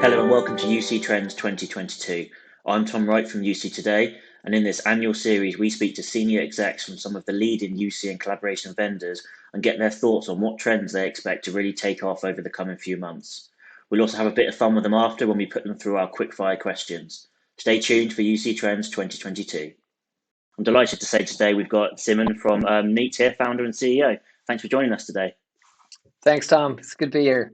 Hello and welcome to UC Trends 2022. I'm Tom Wright from UC Today, and in this annual series, we speak to senior execs from some of the leading UC and collaboration vendors and get their thoughts on what trends they expect to really take off over the coming few months. We'll also have a bit of fun with them after when we put them through our quickfire questions. Stay tuned for UC Trends 2022. I'm delighted to say today we've got Simen from Neat here, founder and CEO. Thanks for joining us today. Thanks, Tom. It's good to be here.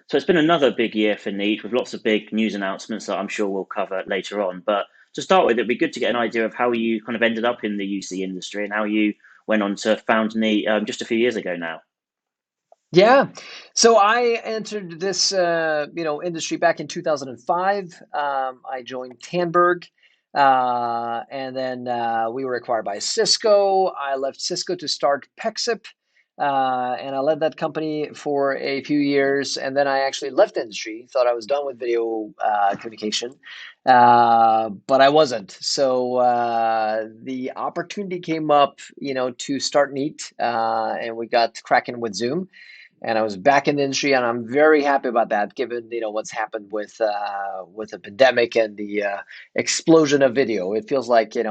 So it's been another big year for Neat with lots of big news announcements that I'm sure we'll cover later on. But to start with, it'd be good to get an idea of how you kind of ended up in the UC industry and how you went on to found Neat just a few years ago now. Yeah. So I entered this industry back in 2005. I joined Tandberg, and then we were acquired by Cisco. I left Cisco to start Pexip, and I led that company for a few years. And then I actually left the industry. Thought I was done with video communication, but I wasn't. So the opportunity came up, to start Neat, and we got cracking with Zoom. And I was back in the industry, and I'm very happy about that, given what's happened with the pandemic and the explosion of video. It feels like it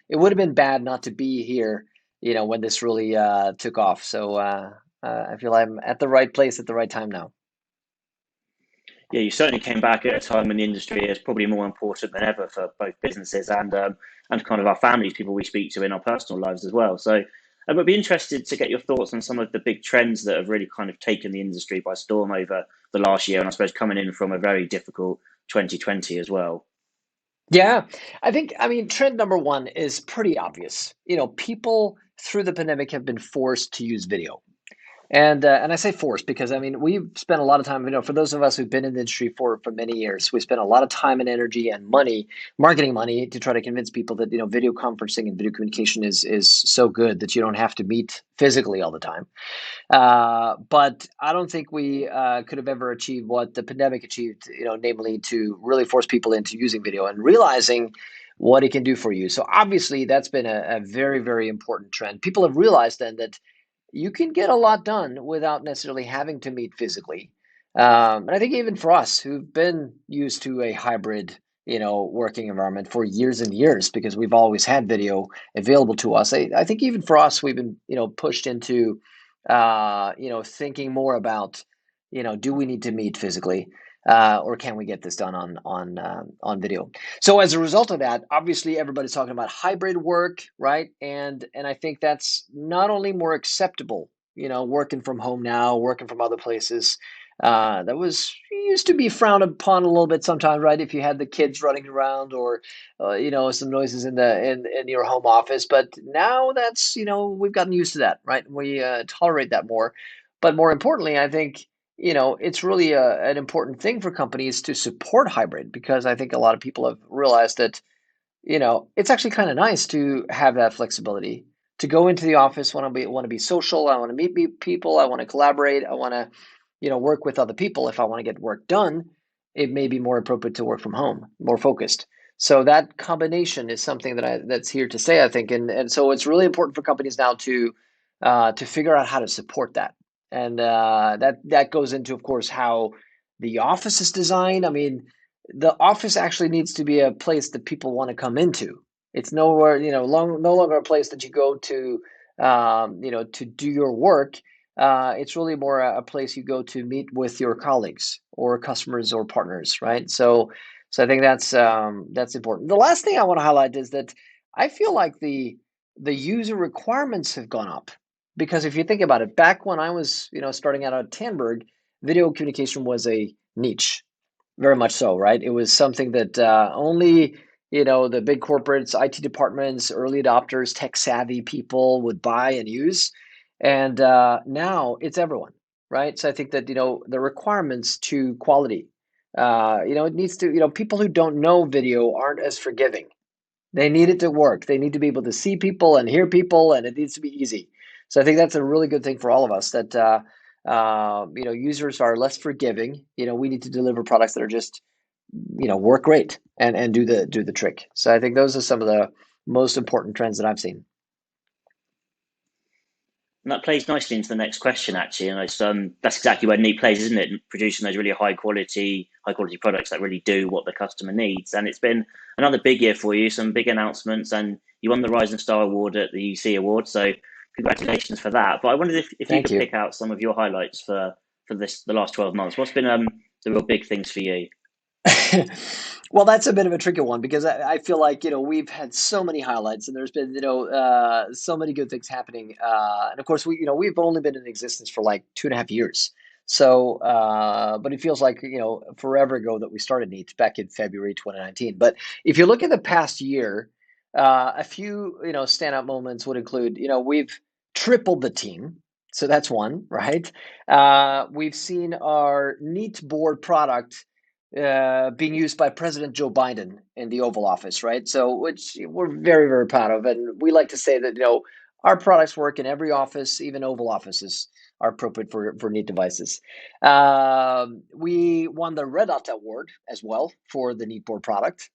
would have been bad not to be here, when this really took off. So I feel I'm at the right place at the right time now. Yeah, you certainly came back at a time when the industry is probably more important than ever for both businesses and kind of our families, people we speak to in our personal lives as well. So I'd be interested to get your thoughts on some of the big trends that have really kind of taken the industry by storm over the last year, and I suppose coming in from a very difficult 2020 as well. Yeah, I mean, trend number one is pretty obvious. People through the pandemic have been forced to use video. And I say forced because I mean we've spent a lot of time. For those of us who've been in the industry for many years, we spent a lot of time and energy and money, marketing money, to try to convince people that video conferencing and video communication is so good that you don't have to meet physically all the time. But I don't think we could have ever achieved what the pandemic achieved. Namely to really force people into using video and realizing what it can do for you. So obviously that's been a very, very important trend. People have realized then that you can get a lot done without necessarily having to meet physically. And I think even for us who've been used to a hybrid, working environment for years and years, because we've always had video available to us. I think even for us, we've been, pushed into, thinking more about, do we need to meet physically? Or can we get this done on video? So as a result of that, obviously everybody's talking about hybrid work, right? And I think that's not only more acceptable, working from home now, working from other places. That was used to be frowned upon a little bit sometimes, right? If you had the kids running around or some noises in your home office. But now that's we've gotten used to that, right? We tolerate that more. But more importantly, I think it's really an important thing for companies to support hybrid, because I think a lot of people have realized that, it's actually kind of nice to have that flexibility to go into the office when I want to be social. I want to meet people. I want to collaborate. I want to, work with other people. If I want to get work done, it may be more appropriate to work from home, more focused. So that combination is something that's here to stay, I think. And so it's really important for companies now to figure out how to support that. And that goes into, of course, how the office is designed. I mean, the office actually needs to be a place that people want to come into. It's nowhere, no longer a place that you go to, to do your work. It's really more a place you go to meet with your colleagues or customers or partners, right? So I think that's important. The last thing I want to highlight is that I feel like the user requirements have gone up, because if you think about it, back when I was, starting out at Tandberg, video communication was a niche, very much so, right? It was something that only, the big corporates, IT departments, early adopters, tech savvy people would buy and use. And now it's everyone, right? So I think that, the requirements to quality, it needs to, people who don't know video aren't as forgiving. They need it to work. They need to be able to see people and hear people, and it needs to be easy. So I think that's a really good thing for all of us, that users are less forgiving. We need to deliver products that are just work great and do the trick. So I think those are some of the most important trends that I've seen. And that plays nicely into the next question, actually. And that's exactly where Neat plays, isn't it? Producing those really high quality products that really do what the customer needs. And it's been another big year for you, some big announcements, and you won the Rising Star Award at the UC Award. So congratulations for that. But I wondered if you Thank could you. pick out some of your highlights for the last 12 months. What's been the real big things for you? Well, that's a bit of a tricky one because I feel like, we've had so many highlights and there's been, so many good things happening. And of course, we've only been in existence for like 2.5 years. So, but it feels like, forever ago that we started Neat back in February 2019. But if you look at the past year, a few, standout moments would include, we've tripled the team. So that's one, right? We've seen our Neat board product being used by President Joe Biden in the Oval Office, right? So, which we're very, very proud of, and we like to say that our products work in every office, even Oval offices are appropriate for Neat devices. We won the Red Dot Award as well for the Neat Board product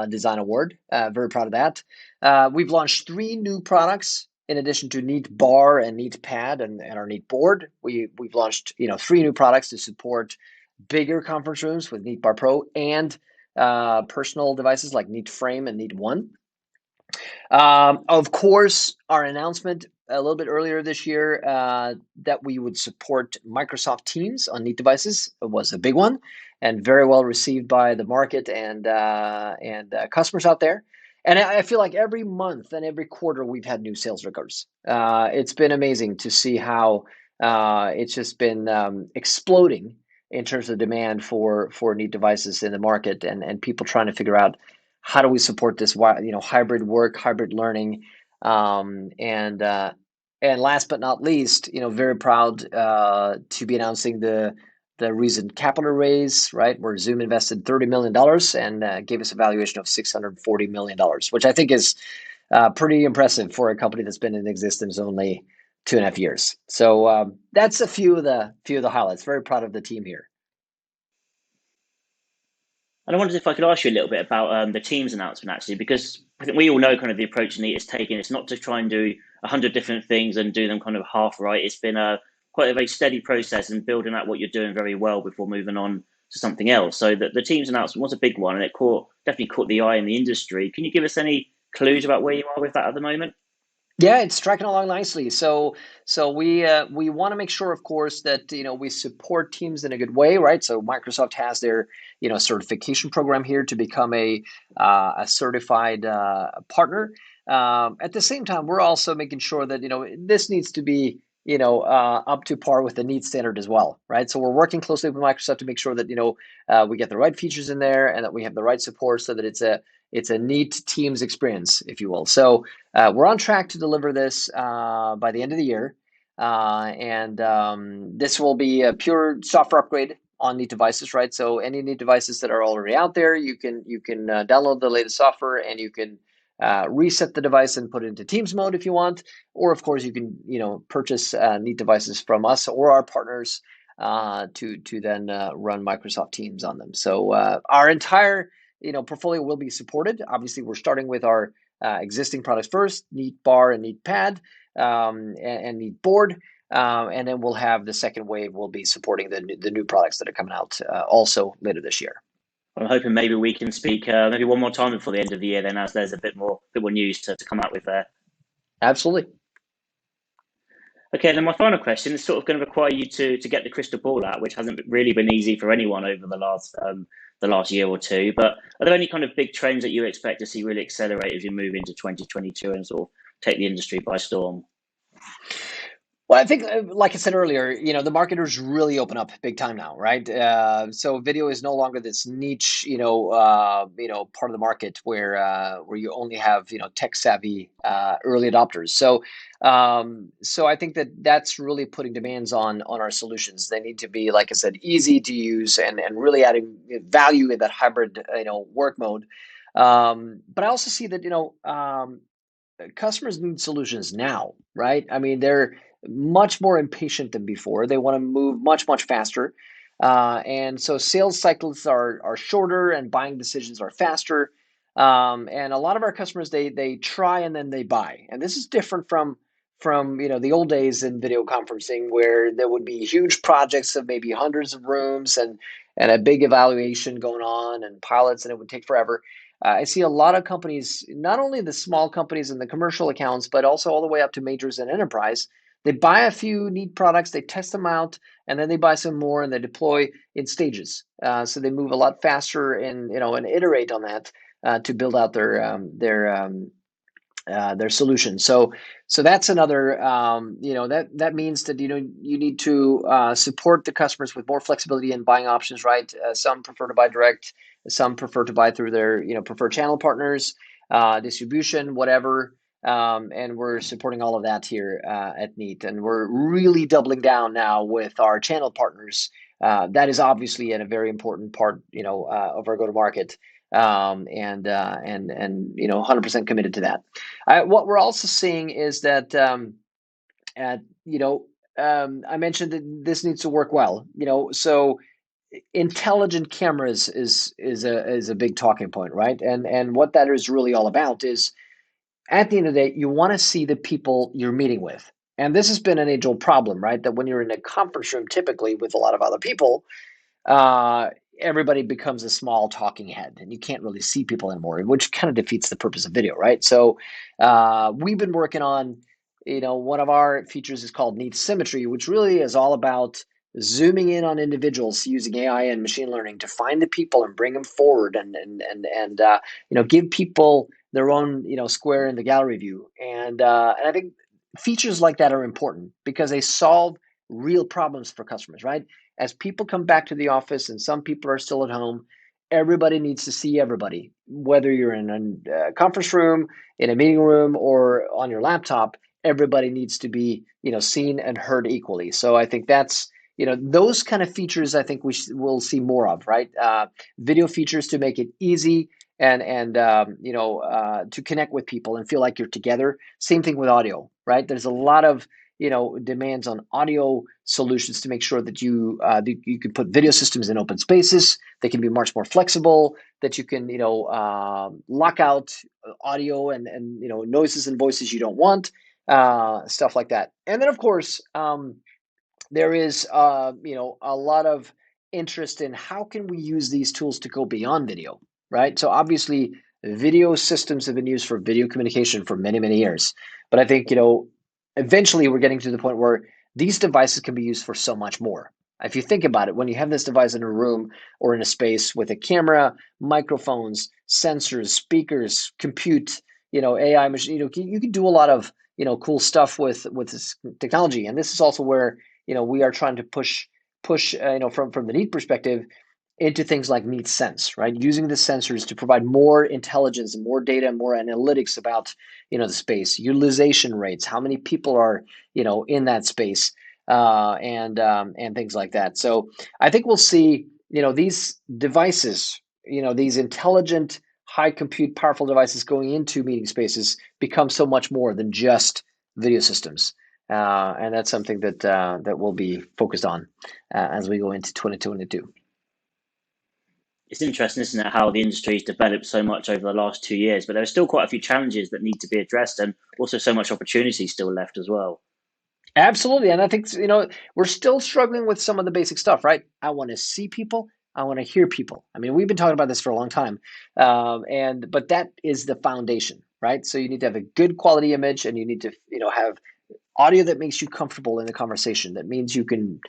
design award. Very proud of that. We've launched 3 new products. In addition to Neat Bar and Neat Pad and our Neat Board, we've launched 3 new products to support bigger conference rooms with Neat Bar Pro and personal devices like Neat Frame and Neat One. Of course, our announcement a little bit earlier this year that we would support Microsoft Teams on Neat devices was a big one and very well received by the market and customers out there. And I feel like every month and every quarter we've had new sales records. It's been amazing to see how it's just been exploding in terms of demand for Neat devices in the market and people trying to figure out how do we support this hybrid work, hybrid learning, and last but not least, very proud to be announcing the recent capital raise, right? Where Zoom invested $30 million and gave us a valuation of $640 million, which I think is pretty impressive for a company that's been in existence only 2.5 years. So that's a few of the highlights. Very proud of the team here. And I wondered if I could ask you a little bit about the team's announcement, actually, because I think we all know kind of the approach Neat is taking. It's not to try and do 100 different things and do them kind of half right. It's been quite a very steady process and building out what you're doing very well before moving on to something else. So the team's announcement was a big one, and it definitely caught the eye in the industry. Can you give us any clues about where you are with that at the moment? Yeah, it's tracking along nicely. So we want to make sure, of course, that we support teams in a good way, right? So Microsoft has their certification program here to become a certified partner. At the same time, we're also making sure that this needs to be up to par with the Neat standard as well, right? So we're working closely with Microsoft to make sure that we get the right features in there and that we have the right support so that it's a Neat Teams experience, if you will. So we're on track to deliver this by the end of the year. And this will be a pure software upgrade on Neat devices, right? So any Neat devices that are already out there, you can download the latest software and you can reset the device and put it into Teams mode if you want. Or of course, you can purchase Neat devices from us or our partners to then run Microsoft Teams on them. So our entire portfolio will be supported. Obviously, we're starting with our existing products first, Neat Bar and Neat Pad, and Neat Board. And then we'll have the second wave will be supporting the new products that are coming out also later this year. I'm hoping maybe we can speak maybe one more time before the end of the year, then, as there's a bit more news to come out with there. Absolutely. Okay, then my final question is sort of going to require you to get the crystal ball out, which hasn't really been easy for anyone over the last year or two. But are there any kind of big trends that you expect to see really accelerate as you move into 2022 and sort of take the industry by storm? Well, I think, like I said earlier, the marketers really open up big time now, right? So video is no longer this niche, part of the market where you only have, tech savvy early adopters. So I think that that's really putting demands on our solutions. They need to be, like I said, easy to use and really adding value in that hybrid, work mode. But I also see that, customers need solutions now, right? I mean, they're much more impatient than before. They want to move much, much faster. And so sales cycles are shorter and buying decisions are faster. And a lot of our customers, they try and then they buy. And this is different from the old days in video conferencing, where there would be huge projects of maybe hundreds of rooms and a big evaluation going on and pilots, and it would take forever. I see a lot of companies, not only the small companies and the commercial accounts, but also all the way up to majors and enterprise. They buy a few neat products, they test them out, and then they buy some more and they deploy in stages. So they move a lot faster and iterate on that to build out their solution. So that's another, that means that you need to support the customers with more flexibility in buying options, right? Some prefer to buy direct, some prefer to buy through their preferred channel partners, distribution, whatever. And we're supporting all of that here at Neat, and we're really doubling down now with our channel partners. That is obviously a very important part, of our go-to-market, and 100% committed to that. What we're also seeing is that I mentioned that this needs to work well. So intelligent cameras is a big talking point, right? And what that is really all about is, at the end of the day, you want to see the people you're meeting with. And this has been an age-old problem, right? That when you're in a conference room, typically with a lot of other people, uh, everybody becomes a small talking head, and you can't really see people anymore, which kind of defeats the purpose of video, right? So we've been working on, one of our features is called Neat Symmetry, which really is all about zooming in on individuals using AI and machine learning to find the people and bring them forward, and give people their own square in the gallery view. And I think features like that are important because they solve real problems for customers, right? As people come back to the office and some people are still at home, everybody needs to see everybody, whether you're in a conference room, in a meeting room, or on your laptop. Everybody needs to be seen and heard equally. So I think that's those kind of features I think will see more of, right? Video features to make it easy and to connect with people and feel like you're together. Same thing with audio, right? There's a lot of demands on audio solutions to make sure that you can put video systems in open spaces. They can be much more flexible. That you can lock out audio and noises and voices you don't want, stuff like that. And then of course there is a lot of interest in how can we use these tools to go beyond video, right? So obviously video systems have been used for video communication for many, many years, but I think eventually we're getting to the point where these devices can be used for so much more. If you think about it, when you have this device in a room or in a space with a camera, microphones, sensors, speakers, compute, AI machine, you can do a lot of cool stuff with this technology. And this is also where we are trying to push from the Neat perspective into things like Neat Sense, right? Using the sensors to provide more intelligence and more data and more analytics about the space, utilization rates, how many people are in that space, and things like that. So I think we'll see these devices, these intelligent, high compute, powerful devices going into meeting spaces become so much more than just video systems. And that's something that we'll be focused on as we go into 2022. It's interesting, isn't it, how the industry has developed so much over the last 2 years, but there are still quite a few challenges that need to be addressed, and also so much opportunity still left as well. Absolutely, and I think we're still struggling with some of the basic stuff, right? I want to see people. I want to hear people. I mean, we've been talking about this for a long time, but that is the foundation, right? So you need to have a good quality image, and you need to have audio that makes you comfortable in the conversation. That means you can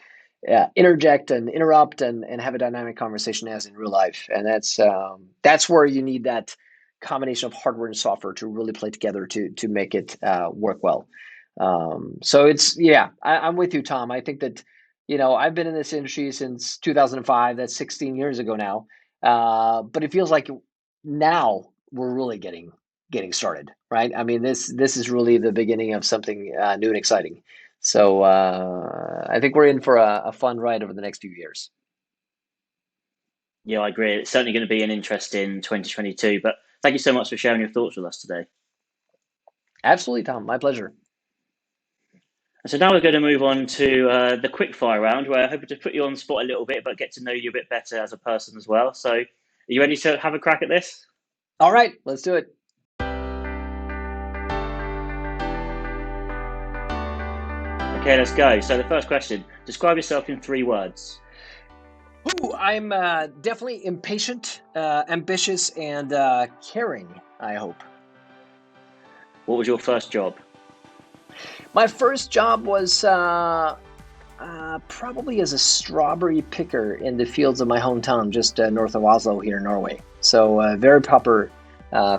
interject and interrupt and have a dynamic conversation as in real life. And that's where you need that combination of hardware and software to really play together to make it work well. So I'm with you, Tom. I think that I've been in this industry since 2005. That's 16 years ago now. But it feels like now we're really getting started, right? I mean, this is really the beginning of something new and exciting. So I think we're in for a fun ride over the next few years. Yeah, I agree. It's certainly going to be an interesting 2022. But thank you so much for sharing your thoughts with us today. Absolutely, Tom. My pleasure. And so now we're going to move on to the quick fire round, where I hope to put you on the spot a little bit, but get to know you a bit better as a person as well. So, are you ready to have a crack at this? All right, let's do it. Okay, let's go. So the first question, describe yourself in 3 words. Ooh, I'm definitely impatient, ambitious, and caring, I hope. What was your first job? My first job was probably as a strawberry picker in the fields of my hometown, just north of Oslo here in Norway. So very proper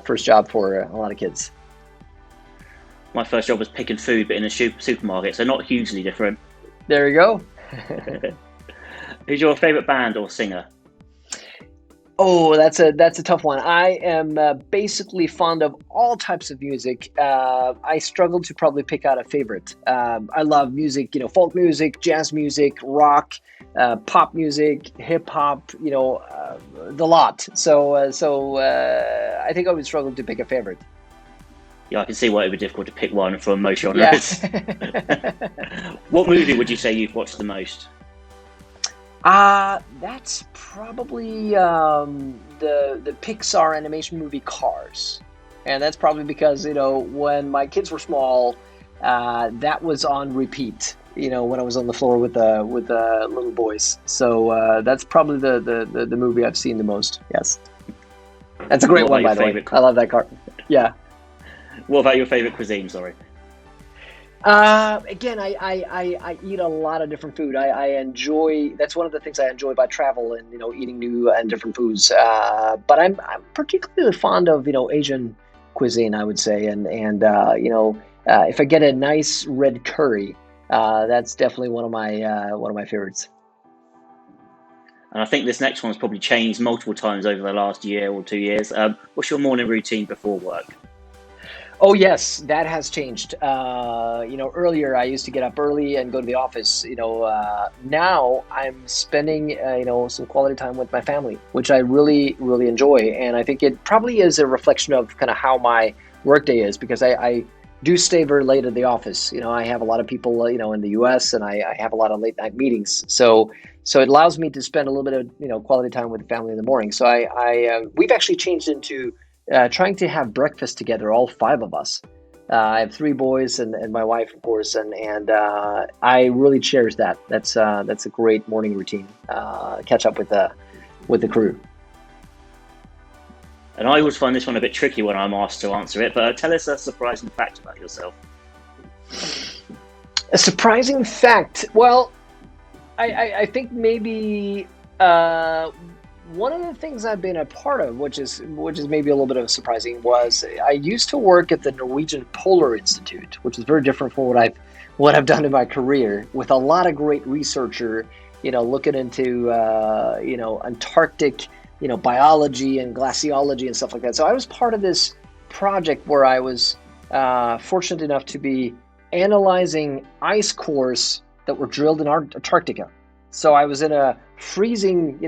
first job for a lot of kids. My first job was picking food, but in a supermarket, so not hugely different. There you go. Who's your favourite band or singer? Oh, that's a tough one. I am basically fond of all types of music. I struggle to probably pick out a favorite. I love music, folk music, jazz music, rock, pop music, hip hop, the lot. So I think I would struggle to pick a favorite. Yeah, I can see why it would be difficult to pick one from most Yeah. genres. What movie would you say you've watched the most? That's probably the Pixar animation movie Cars, and that's probably because when my kids were small, that was on repeat. When I was on the floor with the little boys. So that's probably the movie I've seen the most. Yes, that's a great one, by the way. I love that car. Yeah. What about your favourite cuisine? Sorry. Again, I eat a lot of different food. I enjoy, that's one of the things I enjoy about travel and, eating new and different foods. But I'm particularly fond of, Asian cuisine, I would say. And if I get a nice red curry, that's definitely one of my favorites. And I think this next one's probably changed multiple times over the last year or 2 years. What's your morning routine before work? Oh yes, that has changed. Earlier I used to get up early and go to the office. Now I'm spending some quality time with my family, which I really really enjoy, and I think it probably is a reflection of kind of how my workday is because I do stay very late at the office. I have a lot of people in the U.S. and I have a lot of late night meetings, so it allows me to spend a little bit of quality time with the family in the morning. So we've actually changed into trying to have breakfast together, all 5 of us. I have 3 boys and my wife, of course, and I really cherish that. That's a great morning routine. Catch up with the crew. And I always find this one a bit tricky when I'm asked to answer it, but tell us a surprising fact about yourself. A surprising fact? Well, I think maybe one of the things I've been a part of, which is maybe a little bit of surprising, was I used to work at the Norwegian Polar Institute, which is very different from what I've done in my career, with a lot of great researcher, looking into Antarctic, biology and glaciology and stuff like that. So I was part of this project where I was fortunate enough to be analyzing ice cores that were drilled in Antarctica. So I was in a freezing,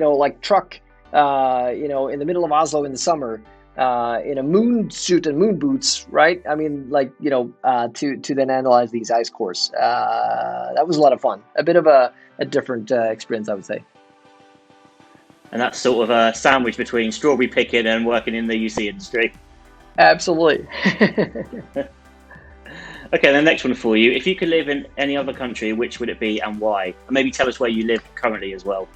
truck, in the middle of Oslo in the summer, in a moon suit and moon boots, right? I mean, to then analyze these ice cores. That was a lot of fun. A bit of a different experience, I would say. And that's sort of a sandwich between strawberry picking and working in the UC industry. Absolutely. Okay, the next one for you. If you could live in any other country, which would it be and why? And maybe tell us where you live currently as well.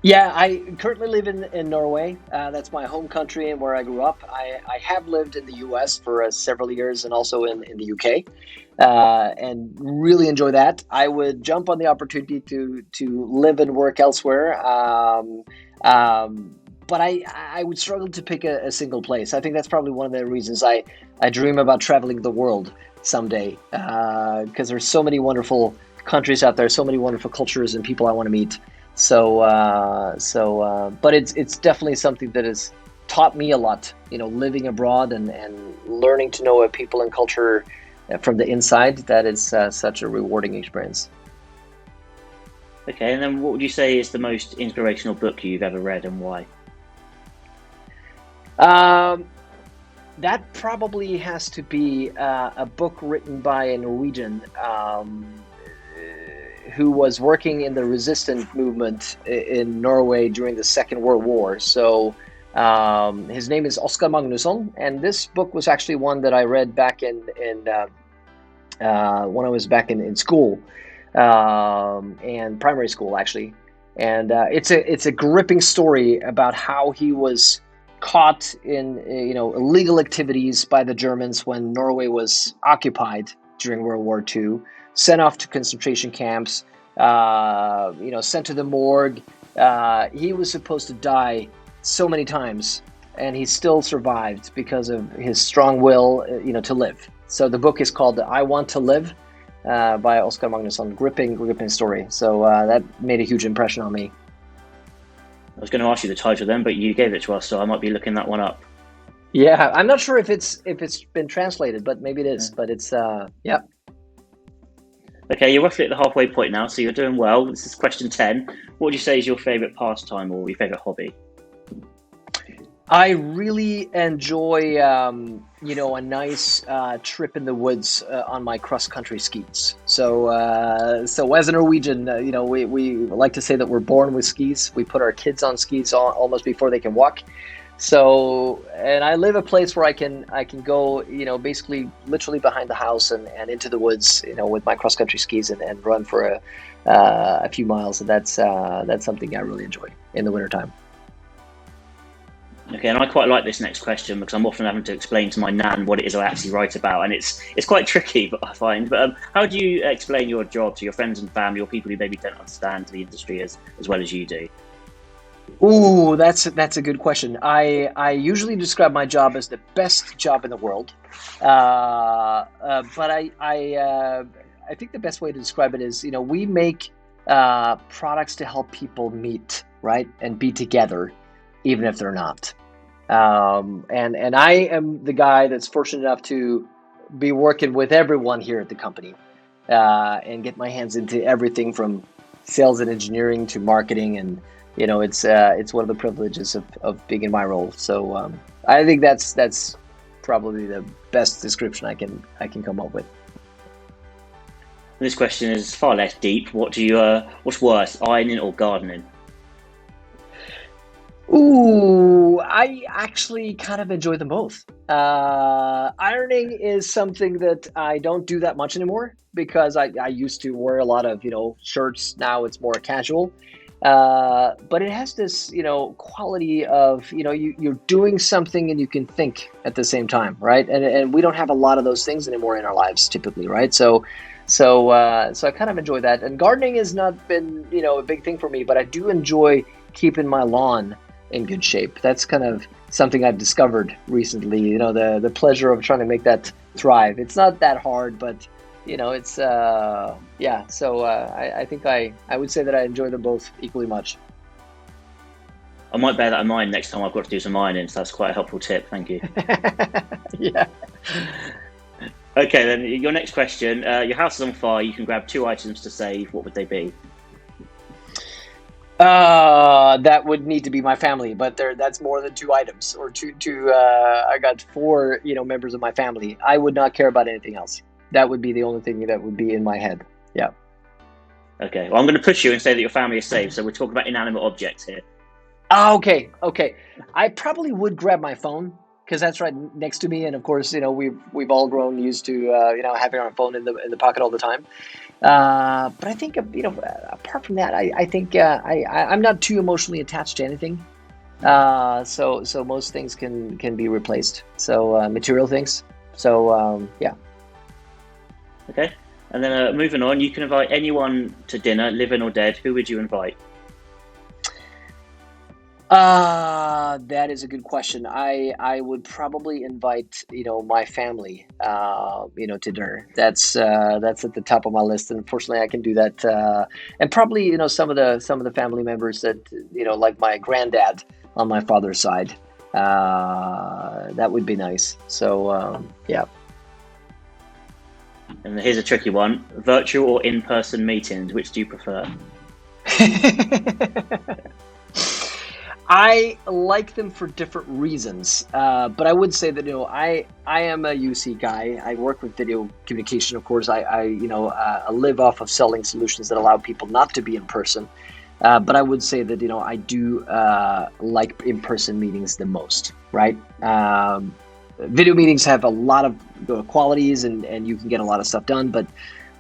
Yeah, I currently live in Norway. That's my home country and where I grew up. I have lived in the US for several years and also in the UK, and really enjoy that. I would jump on the opportunity to live and work elsewhere, but I would struggle to pick a single place. I think that's probably one of the reasons I dream about traveling the world someday, because there's so many wonderful countries out there, so many wonderful cultures and people I want to meet. But it's definitely something that has taught me a lot, living abroad and learning to know people and culture from the inside. That is such a rewarding experience. Okay, and then what would you say is the most inspirational book you've ever read and why? That probably has to be a book written by a Norwegian who was working in the resistance movement in Norway during the Second World War. So his name is Oscar Magnusson, and this book was actually one that I read back in when I was back in school, and primary school actually. And it's a gripping story about how he was caught in illegal activities by the Germans when Norway was occupied during World War II, sent off to concentration camps, sent to the morgue. He was supposed to die so many times, and he still survived because of his strong will, to live. So the book is called "I Want to Live" by Oscar Magnusson. Gripping story. So that made a huge impression on me. I was going to ask you the title then, but you gave it to us, so I might be looking that one up. Yeah, I'm not sure if it's been translated, but maybe it is. But it's yeah. Okay, you're roughly at the halfway point now, so you're doing well. This is question 10. What would you say is your favourite pastime or your favourite hobby? I really enjoy, a nice trip in the woods on my cross-country skis. So as a Norwegian, we like to say that we're born with skis. We put our kids on skis almost before they can walk. So, and I live a place where I can go, basically literally behind the house and into the woods, with my cross-country skis and run for a few miles. And that's something I really enjoy in the wintertime. Okay, and I quite like this next question because I'm often having to explain to my nan what it is I actually write about, and it's quite tricky, but I find. But how do you explain your job to your friends and family or people who maybe don't understand the industry as well as you do? Ooh, that's a good question. I usually describe my job as the best job in the world, but I think the best way to describe it is, we make products to help people meet, right, and be together, even if they're not. And I am the guy that's fortunate enough to be working with everyone here at the company, and get my hands into everything from sales and engineering to marketing, and it's one of the privileges of being in my role. So I think that's probably the best description I can come up with. This question is far less deep. What's worse, ironing or gardening? Ooh, I actually kind of enjoy them both. Ironing is something that I don't do that much anymore because I used to wear a lot of, shirts. Now it's more casual. But it has this, quality of, you're doing something and you can think at the same time, right? And we don't have a lot of those things anymore in our lives typically, right? So I kind of enjoy that. And gardening has not been, a big thing for me, but I do enjoy keeping my lawn in good shape. That's kind of something I've discovered recently, the pleasure of trying to make that thrive. It's not that hard, but it's yeah. So I think I would say that I enjoy them both equally much. I might bear that in mind next time I've got to do some ironing, so that's quite a helpful tip. Thank you. Yeah. Okay, then your next question. Your house is on fire. You can grab 2 items to save. What would they be? That would need to be my family, but that's more than 2 items or two. I got 4, members of my family. I would not care about anything else. That would be the only thing that would be in my head. Yeah. Okay. Well, I'm going to push you and say that your family is safe. So we're talking about inanimate objects here. Oh, okay. I probably would grab my phone because that's right next to me, and of course, we've all grown used to having our phone in the pocket all the time. But I think apart from that, I think I'm not too emotionally attached to anything. So most things can be replaced. So material things. So yeah. Okay. And then moving on, you can invite anyone to dinner, living or dead. Who would you invite? That is a good question. I would probably invite, my family, to dinner. That's at the top of my list. And unfortunately I can do that. And probably, some of the family members that, like my granddad on my father's side, that would be nice. So, yeah. And here's a tricky one. Virtual or in-person meetings, which do you prefer? I like them for different reasons, but I would say that I am a UC guy. I work with video communication, of course. I live off of selling solutions that allow people not to be in person. But I would say that I do like in-person meetings the most, right? video meetings have a lot of qualities, and you can get a lot of stuff done, but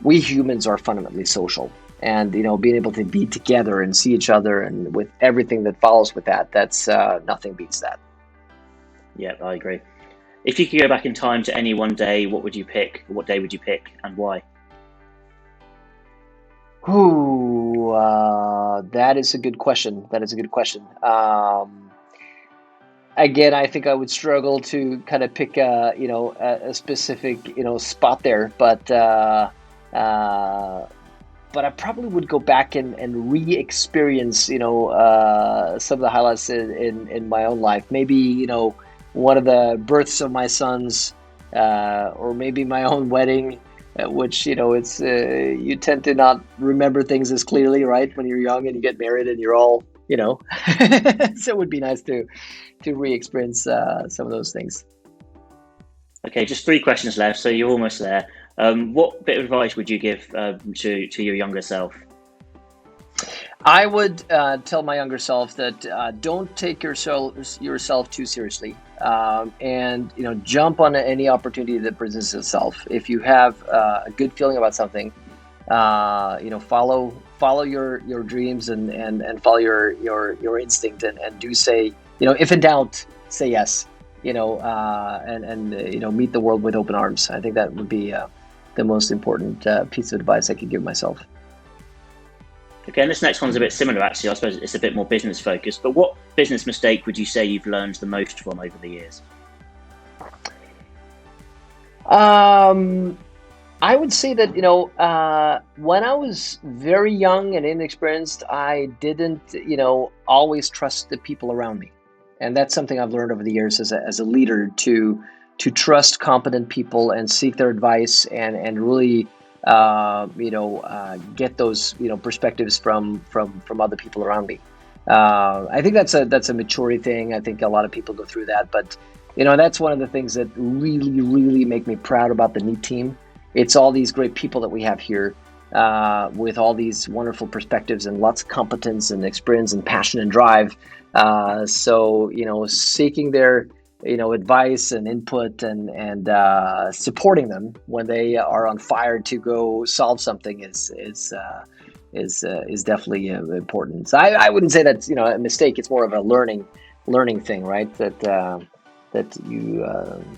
we humans are fundamentally social. And being able to be together and see each other, and with everything that follows with that, that's nothing beats that. Yeah, I agree. If you could go back in time to any one day, what would you pick? What day would you pick, and why? Ooh, that is a good question. That is a good question. Again, I think I would struggle to kind of pick a specific spot there, uh, but I probably would go back and re-experience some of the highlights in my own life. Maybe one of the births of my sons, or maybe my own wedding, which it's you tend to not remember things as clearly, right? When you're young and you get married and you're all so it would be nice to re-experience some of those things. Okay, just three questions left, so you're almost there. What bit of advice would you give to your younger self? I would tell my younger self that don't take yourself too seriously, and jump on any opportunity that presents itself. If you have a good feeling about something, follow your dreams, and follow your instinct, and do say, if in doubt, say yes. And meet the world with open arms. I think that would be the most important piece of advice I could give myself. Okay, and this next one's a bit similar, actually. I suppose it's a bit more business focused, but what business mistake would you say you've learned the most from over the years? I would say that, when I was very young and inexperienced, I didn't, always trust the people around me. And that's something I've learned over the years as a leader, to trust competent people and seek their advice, and really, get those, perspectives from other people around me. I think that's a maturity thing. I think a lot of people go through that, but that's one of the things that really, really make me proud about the Neat team. It's all these great people that we have here, with all these wonderful perspectives and lots of competence and experience and passion and drive. So seeking their advice and input, and supporting them when they are on fire to go solve something is definitely important. So I wouldn't say that's a mistake. It's more of a learning thing, right? That you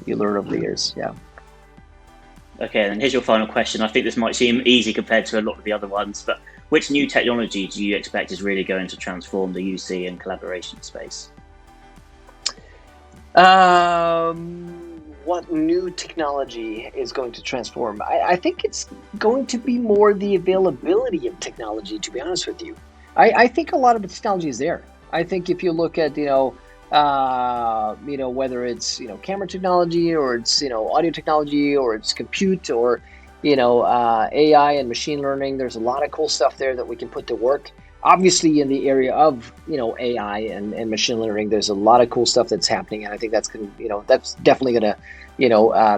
learn over the years. Yeah. Okay, and here's your final question. I think this might seem easy compared to a lot of the other ones, but which new technology do you expect is really going to transform the UC and collaboration space? What new technology is going to transform? I think it's going to be more the availability of technology, to be honest with you. I think a lot of the technology is there. I think if you look at, whether it's, camera technology, or it's, audio technology, or it's compute, or, AI and machine learning, there's a lot of cool stuff there that we can put to work. Obviously, in the area of, AI and machine learning, there's a lot of cool stuff that's happening. And I think that's that's definitely going to,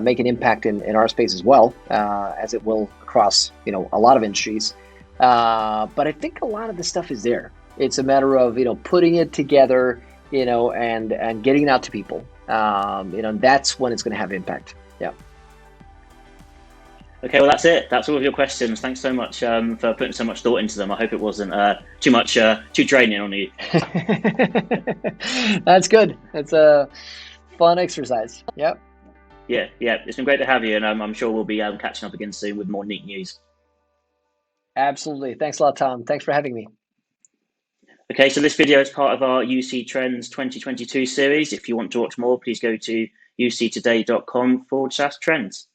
make an impact in our space as well, as it will across, a lot of industries. But I think a lot of the stuff is there. It's a matter of, putting it together, and getting it out to people. That's when it's going to have impact. Yeah. Okay, well, that's it. That's all of your questions. Thanks so much for putting so much thought into them. I hope it wasn't too draining on you. That's good. It's a fun exercise. Yep. Yeah. It's been great to have you, and I'm sure we'll be catching up again soon with more neat news. Absolutely. Thanks a lot, Tom. Thanks for having me. Okay, so this video is part of our UC Trends 2022 series. If you want to watch more, please go to uctoday.com/trends.